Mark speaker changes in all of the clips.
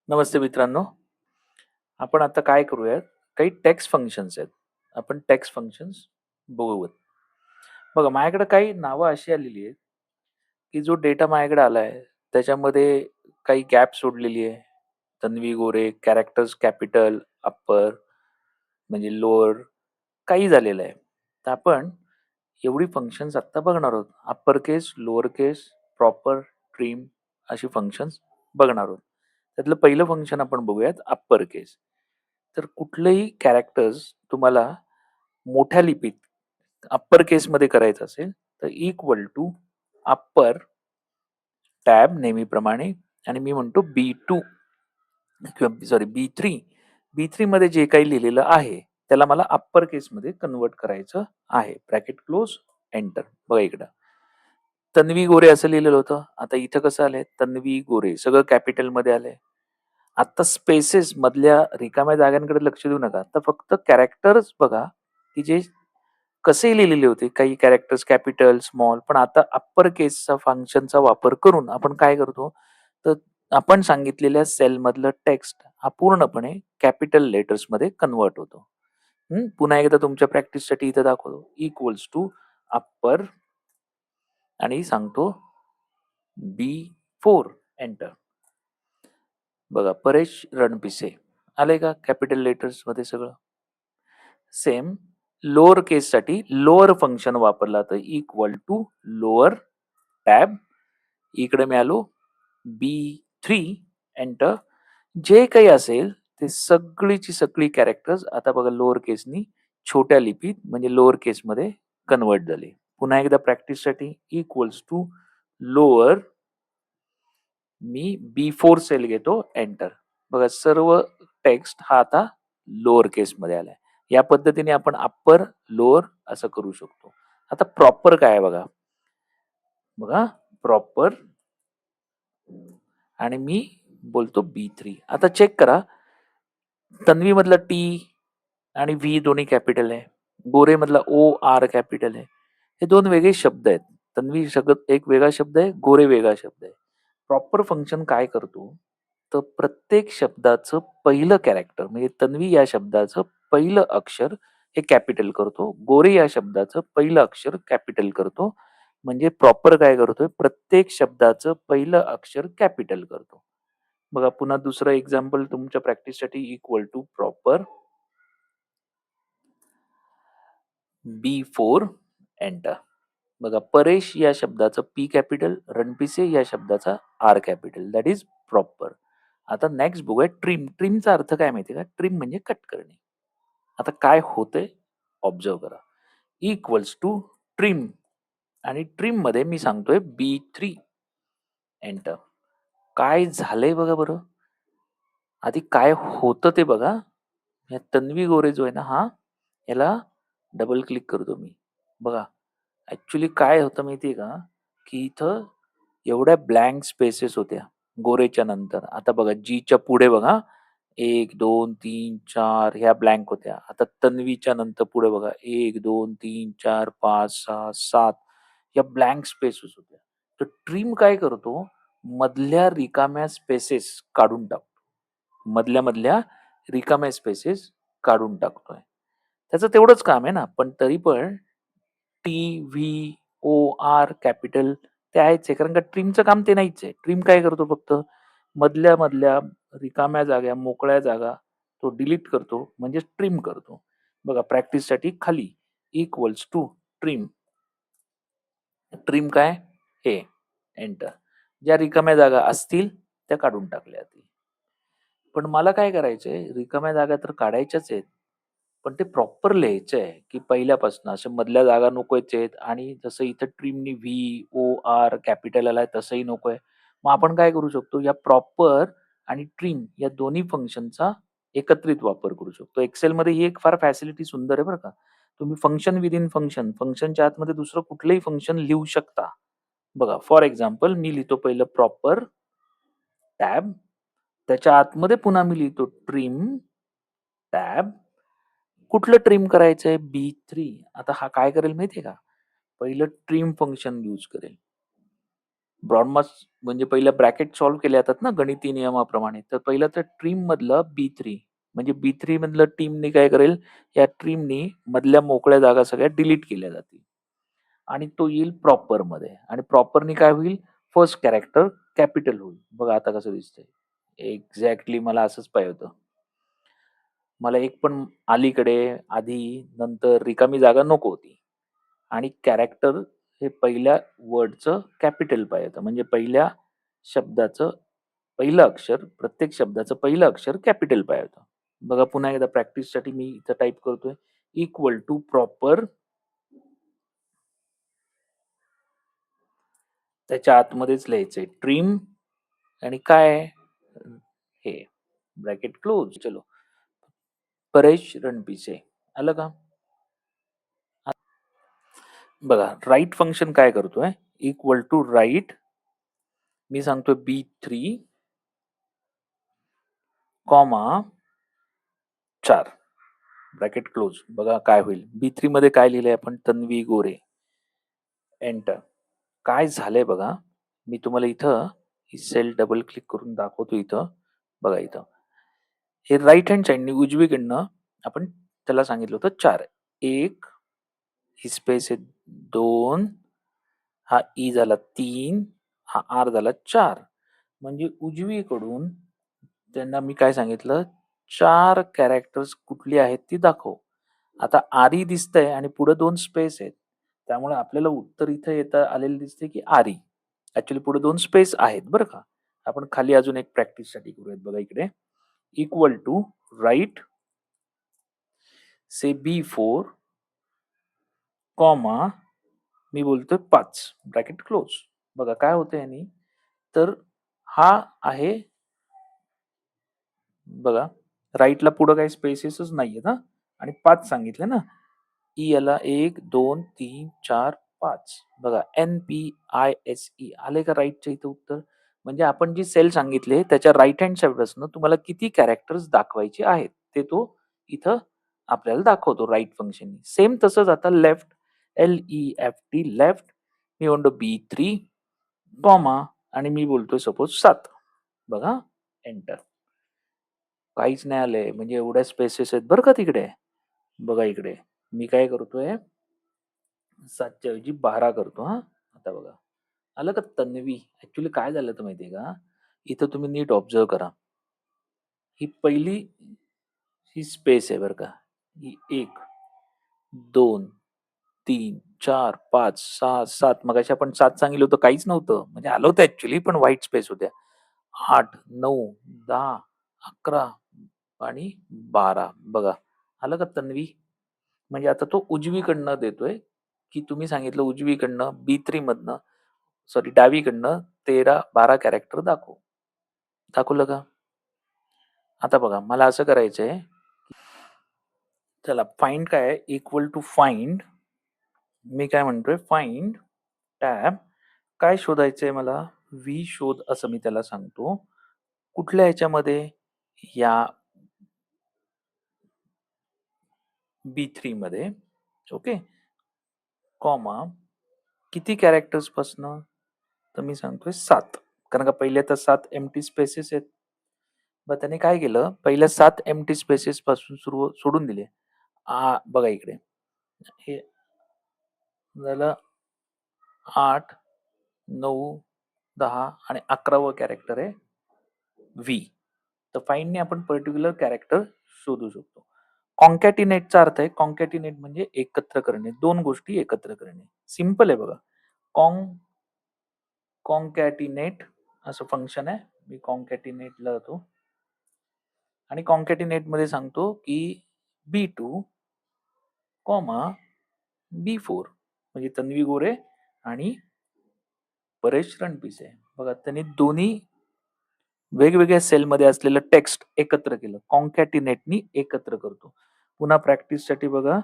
Speaker 1: नमस्ते मित्रांनो. आपण आता काय करूयात, काही टेक्स्ट फंक्शन्स आहेत. आपण टेक्स्ट फंक्शन्स बघूयात. बघा माझ्याकडे काही नावं अशी आलेली आहेत, की जो डेटा माझ्याकडे आलाय त्याच्यामध्ये काही गॅप सोडलेली आहे. तन्वी गोरे, कॅरेक्टर्स कॅपिटल, अप्पर म्हणजे लोअर काही झालेलं आहे. तर आपण एवढी फंक्शन्स आत्ता बघणार आहोत. अप्पर केस, लोअर केस, प्रॉपर, ट्रिम अशी फंक्शन्स बघणार आहोत. त्यातलं पहिलं फंक्शन आपण बघूयात अप्पर केस. तर कुठलंही कॅरेक्टर्स तुम्हाला मोठ्या लिपीत अप्पर केसमध्ये करायचं असेल तर इक्वल टू अप्पर टॅब नेहमीप्रमाणे आणि मी म्हणतो B2 किंवा सॉरी B3 मध्ये जे काही लिहिलेलं आहे त्याला मला अप्पर केसमध्ये कन्वर्ट करायचं आहे. Bracket close, enter. बघा इकडं तन्वी गोरे असं लिहिलेलं होतं. आता इथं कसं आलंय, तन्वी गोरे सगळं कॅपिटल मध्ये आलंय. आता स्पेसेस मधल्या रिकाम्या जागांकडे लक्ष देऊ नका. आता फक्त कॅरेक्टर्स बघा की जे कसे लिहिलेले होते. काही कॅरेक्टर्स कॅपिटल, स्मॉल, पण आता अप्पर केसचा फंक्शनचा वापर करून आपण काय करतो, तर आपण सांगितलेल्या सेल मधलं टेक्स्ट हा पूर्णपणे कॅपिटल लेटर्स मध्ये कन्वर्ट होतो. पुन्हा एकदा तुमच्या प्रॅक्टिससाठी इथं दाखवतो. इक्वल्स टू अप्पर आणि सांगतो B4, एंटर. बघा परेश रणपिसे आले का कॅपिटल लेटर्स मध्ये सगळं. सेम लोअर केस साठी लोअर फंक्शन वापरला तर इक्वल टू लोअर टॅब. इकडे मी आलो B3, एंटर. जे काही असेल ते सगळीची सगळी कॅरेक्टर्स आता बघा लोअर केसनी छोट्या लिपीत म्हणजे लोअर केस मध्ये कन्वर्ट झाले. पुन्हा एकदा प्रॅक्टिस साठी इक्वल्स टू लोअर, मी B4 सेल घेतो, एंटर. बघा सर्व टेक्स्ट हा आता लोअर केस मध्ये आलाय. या पद्धतीने आपण अप्पर लोअर असं करू शकतो. आता प्रॉपर काय आहे बघा. बघा प्रॉपर आणि मी बोलतो B3. आता चेक करा तन्वी मधला टी आणि व्ही दोन्ही कॅपिटल आहे. गोरे मधला OR कॅपिटल आहे. हे दोन वेगळे शब्द आहेत. तन्वी सगळं एक वेगळा शब्द आहे, गोरे वेगळा शब्द आहे. प्रॉपर फंक्शन काय करतो, तर प्रत्येक शब्दाचं पहिलं कॅरेक्टर म्हणजे तन्वी या शब्दाचं पहिलं अक्षर हे कॅपिटल करतो. गोरे या शब्दाचं पहिलं अक्षर कॅपिटल करतो. म्हणजे प्रॉपर काय करतोय, प्रत्येक शब्दाचं पहिलं अक्षर कॅपिटल करतो. बघा पुन्हा दुसरं एक्झाम्पल तुमच्या प्रॅक्टिससाठी equal to proper B4, enter. बघा परेश या शब्दाचं P कॅपिटल, रणपिसे या शब्दाचा R capital, that is proper. आता नेक्स्ट बघूया ट्रिम. ट्रिमचा अर्थ काय माहितीये का, ट्रिम म्हणजे कट करणे. आता काय होतंय ऑब्झर्व करा. इक्वल्स टू ट्रिम आणि ट्रिम मध्ये मी सांगतोय B3, एंटर. काय झालंय बघा बरं. आधी काय होतं ते बघा. या तन्वी गोरे जो आहे ना हा, याला डबल क्लिक करतो मी. बघा ऍक्च्युली काय होतं माहितीये का, की इथं एवढ्या ब्लँक स्पेसेस होत्या गोरेच्या नंतर. आता बघा जीच्या पुढे बघा 1 2 3 4 ह्या ब्लँक होत्या. आता तन्वीच्या नंतर पुढे बघा 1 2 3 4 5 6 7 या ब्लँक स्पेसेस होत्या. तर ट्रिम काय करतो, मधल्या रिकाम्या स्पेसेस काढून टाकतो. मधल्या रिकाम्या स्पेसेस काढून टाकतोय. त्याचं तेवढंच काम आहे ना. पण तरी पण TVOR कॅपिटल ते आहेच आहे, कारण का ट्रिमचं काम ते नाहीच आहे. ट्रिम काय करतो, फक्त मधल्या रिकाम्या जागा, मोकळ्या जागा तो डिलीट करतो म्हणजे ट्रिम करतो. बघा प्रॅक्टिससाठी खाली इक्वल्स टू ट्रिम. ट्रिम काय हे, एंटर. ज्या रिकाम्या जागा असतील त्या काढून टाकल्या जातील. पण मला काय करायचंय, रिकाम्या जागा तर काढायच्याच आहेत. पण ते प्रॉपर लिहायचं आहे, की पहिल्यापासून अशा मधल्या जागा नकोच आहेत आणि जसं इथं ट्रिमनी VOR कॅपिटल आलाय तसंही नकोय. मग आपण काय करू शकतो, या प्रॉपर आणि ट्रिम या दोन्ही फंक्शनचा एकत्रित वापर करू शकतो. एक्सेलमध्ये ही एक फार फॅसिलिटी सुंदर आहे बरं का. तुम्ही फंक्शन विदिन फंक्शन, फंक्शनच्या आतमध्ये दुसरं कुठलंही फंक्शन लिहू शकता. बघा फॉर एक्झाम्पल मी लिहितो पहिलं प्रॉपर टॅब, त्याच्या आतमध्ये पुन्हा मी लिहितो ट्रिम टॅब. कुठलं ट्रिम करायचंय, B3. आता हा काय करेल माहितीये का, पहिलं ट्रिम फंक्शन यूज करेल. ब्रॉडमास म्हणजे पहिलं ब्रॅकेट सॉल्व्ह केले जातात ना गणिती नियमाप्रमाणे. तर पहिलं तर ट्रिम मधलं B3 म्हणजे B3 मधलं टीमनी काय करेल, या ट्रिमनी मधल्या मोकळ्या जागा सगळ्या डिलीट केल्या जातील आणि तो येईल प्रॉपरमध्ये आणि प्रॉपरनी काय होईल, फर्स्ट कॅरेक्टर कॅपिटल होईल. बघा आता कसं दिसतंय. एक्झॅक्टली मला असंच पाहिजे होतं. मला एक पण अलीकडे, आधी, नंतर रिकामी जागा नको होती आणि कॅरेक्टर हे पहिल्या वर्डचं कॅपिटल पाहिजे होतं. म्हणजे पहिल्या शब्दाचं पहिलं अक्षर, प्रत्येक शब्दाचं पहिलं अक्षर कॅपिटल पाहिजे होतं. बघा पुन्हा एकदा प्रॅक्टिससाठी मी इथं टाइप करतोय इक्वल टू प्रॉपर, त्याच्या आतमध्येच लिहायचंय ट्रिम आणि काय आहे? हे ब्रॅकेट क्लोज. चलो, परेश रणपिसे आलं का? बघा राईट फंक्शन काय करतोय, इक्वल टू राईट, मी सांगतोय B3 कॉमा 4 ब्रॅकेट क्लोज. बघा काय होईल, B3 मध्ये काय लिहिलंय आपण, तन्वी गोरे, एंटर. काय झालंय बघा, मी तुम्हाला इथं ही सेल डबल क्लिक करून दाखवतो. इथं बघा, इथं हे राईट हँड साइडनी उजवीकडनं आपण त्याला सांगितलं होतं 4. 1 ही स्पेस आहे, 2 हा ई झाला, 3 हा आर झाला, 4. म्हणजे उजवीकडून त्यांना मी काय सांगितलं, 4 कॅरेक्टर्स कुठली आहेत ती दाखव. आता आरी दिसतंय आणि पुढे 2 स्पेस आहेत. त्यामुळे आपल्याला उत्तर इथं येता आलेलं दिसतंय की आरी. ऍक्च्युली पुढे 2 स्पेस आहेत बरं का. आपण खाली अजून एक प्रॅक्टिससाठी करूयात. बघा इकडे, इक्वल टू राईट से B4 कॉमा मी बोलतोय 5 ब्रॅकेट क्लोज. बघा काय होतंय यानी, तर हा आहे बघा, राईटला पुढं काही स्पेसेसच नाहीयेत हा, आणि 5 सांगितले ना. ई याला 1 2 3 4 5. बघा NPISE आले का राईटच्या इथं उत्तर. म्हणजे आपण जी सेल सांगितले त्याच्या राईट हँड साइडपासून तुम्हाला किती कॅरेक्टर्स दाखवायचे आहेत ते तो इथं आपल्याला दाखवतो राईट फंक्शन. सेम तसंच आता लेफ्ट, LEFT लेफ्ट, मी म्हणतो B3 कॉमा आणि मी बोलतोय सपोज 7. बघा एंटर. काहीच नाही आलंय, म्हणजे एवढ्या स्पेसेस आहेत बरं का तिकडे. बघा इकडे मी काय करतोय, 7च्या ऐवजी 12 करतो हा. आता बघा आलं का तन्वी. ऍक्च्युली काय झालं तर माहितीये का, इथं तुम्ही नीट ऑब्झर्व करा. ही पहिली ही स्पेस आहे बरं का. ही 1 2 3 4 5 6 7. मगाशी आपण 7 सांगितलं होतं, काहीच नव्हतं, म्हणजे आलं होतं ऍक्च्युली पण व्हाईट स्पेस होत्या. 8 9 10 11 आणि 12. बघा आलं का तन्वी. म्हणजे आता तो उजवीकडनं देतोय, की तुम्ही सांगितलं उजवीकडनं B3 मधनं, सॉरी डावीकडनं 13-12 कॅरेक्टर दाखव. दाखवलं का? आता बघा मला असं करायचंय, चला फाइंड काय आहे, इक्वल टू फाइंड, मी काय म्हणतोय फाइंड टॅब, काय शोधायचंय मला, व्ही शोध असं मी त्याला सांगतो. कुठल्या ह्याच्यामध्ये, या B3 मध्ये. ओके, कॉमा किती कॅरेक्टर्स पासनं, तर मी सांगतोय 7. कारण का पहिल्या तर 7 एम्प्टी स्पेसेस आहेत. मग त्याने काय केलं, पहिल्या 7 एम्प्टी स्पेसेस पासून सुरू सोडून दिले. बघा इकडे हे झालं 8 9 10 आणि 11वं कॅरेक्टर आहे व्ही. तर फाइंडने आपण पर्टिक्युलर कॅरेक्टर शोधू शकतो. कॉन्कॅटिनेटचा अर्थ आहे, कॉन्कॅटिनेट म्हणजे एकत्र करणे, 2 गोष्टी एकत्र करणे. सिंपल आहे बघा. कॉन कॉन्कॅटिनेट असं फंक्शन आहे. मी कॉन्कॅटिनेटला जातो आणि कॉन्कॅटिनेट मध्ये सांगतो की B2 कॉमा B4 म्हणजे तन्वी गोरे आणि परेश रणपिसे. बघा त्यांनी दोन्ही वेगवेगळ्या सेलमध्ये असलेलं टेक्स्ट एकत्र केलं, कॉन्कॅटिनेटनी एकत्र करतो. पुन्हा प्रॅक्टिससाठी बघा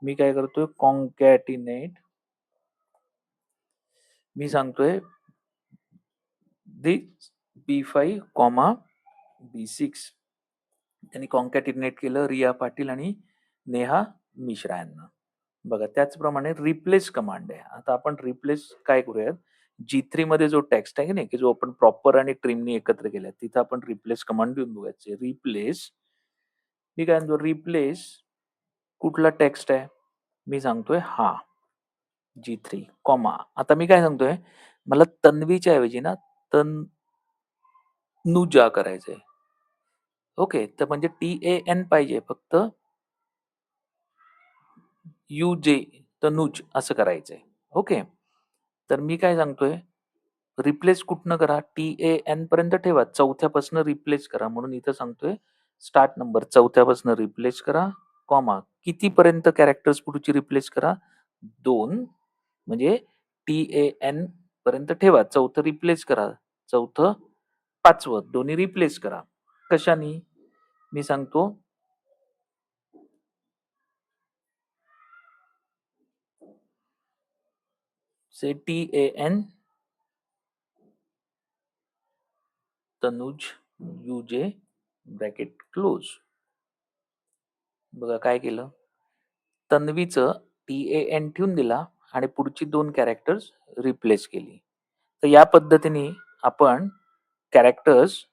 Speaker 1: मी काय करतोय, कॉन्कॅटिनेट, मी सांगतोय दिस B5 कॉमा B6. त्यांनी कॉन्कॅटिनेट केलं रिया पाटील आणि नेहा मिश्रा यांना. बघा त्याचप्रमाणे रिप्लेस कमांड आहे. आता आपण रिप्लेस काय करूयात, G3 मध्ये जो टेक्स्ट आहे की नाही, की जो आपण प्रॉपर आणि ट्रिमनी एकत्र केलाय, तिथं आपण रिप्लेस कमांड देऊन बघायचे. रिप्लेस मी काय म्हणतो, रिप्लेस कुठला टेक्स्ट आहे? मी सांगतोय हा G3, कॉमा. आता मी काय सांगतोय, मला तन्वीच्या ऐवजी ना तनुजा करायचंय. ओके. तर म्हणजे TAN पाहिजे फक्त UJ, तनुज असं करायचंय. ओके. तर मी काय सांगतोय, रिप्लेस कुठनं करा? TAN पर्यंत ठेवा. चौथ्यापासून रिप्लेस करा. म्हणून इथं सांगतोय स्टार्ट नंबर चौथ्यापासून रिप्लेस करा, कॉमा. कितीपर्यंत कॅरेक्टर्स पुढची रिप्लेस करा? 2. म्हणजे TAN पर्यंत ठेवा. चौथं रिप्लेस करा. चौथं, पाचवं दोन्ही रिप्लेस करा. कशानी? मी सांगतो से TAN तनुज UJ ब्रॅकेट क्लोज. बघा काय केलं? तन्वीचं TAN ठेवून दिला आणि पुढची 2 कॅरेक्टर्स रिप्लेस केली. तर या पद्धतीने आपण कॅरेक्टर्स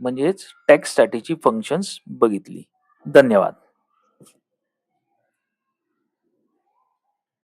Speaker 1: म्हणजेच टेक्स्टसाठीची फंक्शन्स बघितली. धन्यवाद.